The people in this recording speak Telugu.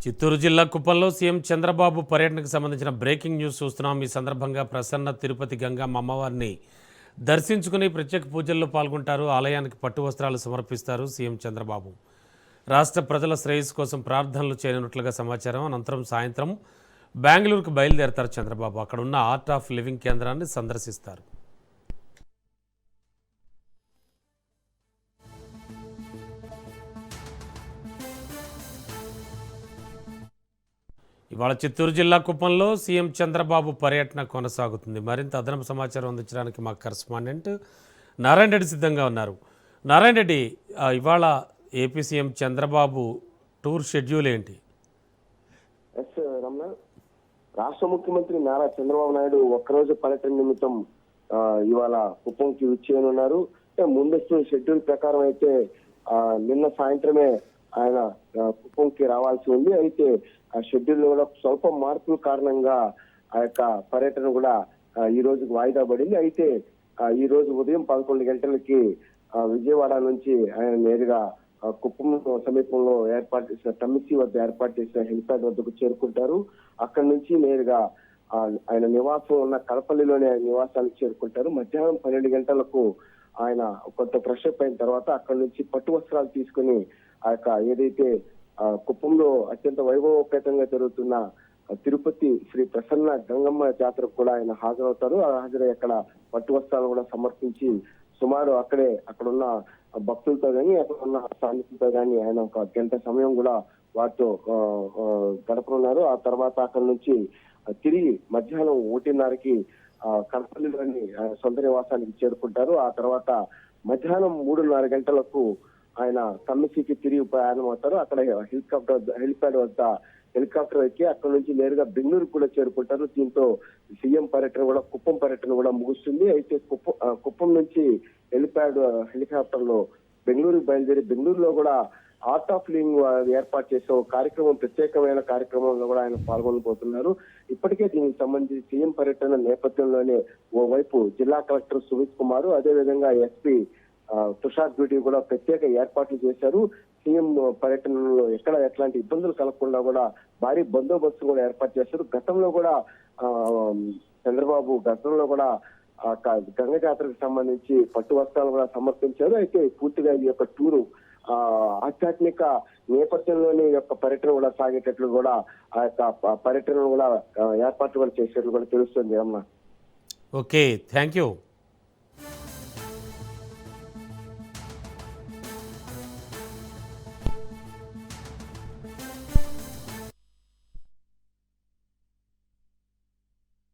చిత్తూరు జిల్లా కుప్పంలో సీఎం చంద్రబాబు పర్యటనకు సంబంధించిన బ్రేకింగ్ న్యూస్ చూస్తున్నాం. ఈ సందర్భంగా ప్రసన్న తిరుపతి గంగమ్మ అమ్మవారిని దర్శించుకుని ప్రత్యేక పూజల్లో పాల్గొంటారు. ఆలయానికి పట్టు వస్త్రాలు సమర్పిస్తారు సీఎం చంద్రబాబు. రాష్ట్ర ప్రజల శ్రేయస్సు కోసం ప్రార్థనలు చేయనున్నట్లుగా సమాచారం. అనంతరం సాయంత్రం బెంగళూరుకు బయలుదేరతారు చంద్రబాబు. అక్కడ ఉన్న ఆర్ట్ ఆఫ్ లివింగ్ కేంద్రాన్ని సందర్శిస్తారు. ఇవాళ చిత్తూరు జిల్లా కుప్పంలో సీఎం చంద్రబాబు పర్యటన కొనసాగుతుంది. మరింత అదనపు సమాచారం అందించడానికి మా కరెస్పాండెంట్ నారాయణ రెడ్డి సిద్ధంగా ఉన్నారు. నారాయణ రెడ్డి, ఇవాళ AP CM Chandrababu tour schedule ఏంటి? ఎస్ రమణ, రాష్ట్ర ముఖ్యమంత్రి నారా చంద్రబాబు నాయుడు ఒక్కరోజు పర్యటన నిమిత్తం ఇవాళ కుప్పంకి విచ్చేయనున్నారు. ముందస్తు షెడ్యూల్ ప్రకారం అయితే నిన్న సాయంత్రమే ఆయన కుప్పంకి రావాల్సి ఉంది. అయితే ఆ షెడ్యూల్ లో కూడా స్వల్ప మార్పుల కారణంగా ఆ యొక్క పర్యటన కూడా ఈ రోజుకు వాయిదా పడింది. అయితే ఈ రోజు ఉదయం 11 గంటలకి విజయవాడ నుంచి ఆయన నేరుగా కుప్పం సమీపంలో ఏర్పాటు చేసిన తమ్మిసి వద్ద ఏర్పాటు చేసిన హెలిప్యాడ్ వద్దకు చేరుకుంటారు. అక్కడి నుంచి నేరుగా ఆయన నివాసం ఉన్న కడపల్లిలోనే నివాసానికి చేరుకుంటారు. మధ్యాహ్నం 12 గంటలకు ఆయన కొంత ఫ్రెష్ అప్ అయిన తర్వాత అక్కడి నుంచి పట్టు వస్త్రాలు తీసుకుని ఆ యొక్క ఏదైతే కుప్పంలో అత్యంత వైభవోపేతంగా జరుగుతున్న తిరుపతి శ్రీ ప్రసన్న గంగమ్మ జాతరకు కూడా ఆయన హాజరవుతారు. హాజరై అక్కడ పట్టు వస్త్రాలు కూడా సమర్పించి సుమారు అక్కడున్న భక్తులతో గాని అక్కడ ఉన్న స్థానికులతో గాని ఆయన ఒక గంట సమయం కూడా వారితో గడపనున్నారు. ఆ తర్వాత అక్కడి నుంచి తిరిగి మధ్యాహ్నం 1:30కి కడపల్లిలోని సొంత నివాసానికి చేరుకుంటారు. ఆ తర్వాత మధ్యాహ్నం 3:30 గంటలకు ఆయన తమ్మిసికి తిరిగి ప్రయాణం అవుతారు. అక్కడ హెలిప్యాడ్ వద్ద హెలికాప్టర్ ఎక్కి అక్కడి నుంచి నేరుగా బెంగళూరు కూడా చేరుకుంటారు. దీంతో సీఎం పర్యటన కూడా కుప్పం పర్యటన కూడా ముగుస్తుంది. అయితే కుప్పం నుంచి హెలికాప్టర్ లో బెంగళూరుకి బయలుదేరి బెంగళూరులో కూడా ఆర్ట్ ఆఫ్ లివింగ్ ఏర్పాటు చేసే ఒక కార్యక్రమం, ప్రత్యేకమైన కార్యక్రమంలో కూడా ఆయన పాల్గొనబోతున్నారు. ఇప్పటికే దీనికి సంబంధించి సీఎం పర్యటన నేపథ్యంలోనే ఓవైపు జిల్లా కలెక్టర్ సుమిత్ కుమార్, అదేవిధంగా ఎస్పీ తుషార్ బ్యూటీ కూడా ప్రత్యేక ఏర్పాట్లు చేశారు. సీఎం పర్యటనలో ఎట్లాంటి ఇబ్బందులు కలగకుండా కూడా భారీ బందోబస్తు కూడా ఏర్పాటు చేశారు. గతంలో కూడా చంద్రబాబు గంగ జాతరకు సంబంధించి పట్టు వస్త్రాలు కూడా సమర్పించారు. అయితే పూర్తిగా ఈ యొక్క టూరు ఆధ్యాత్మిక నేపథ్యంలోనే ఈ యొక్క పర్యటన కూడా సాగేటట్లు కూడా ఆ యొక్క పర్యటన కూడా ఏర్పాట్లు కూడా చేసేట్లు కూడా తెలుస్తుంది అమ్మా. Okay, thank you.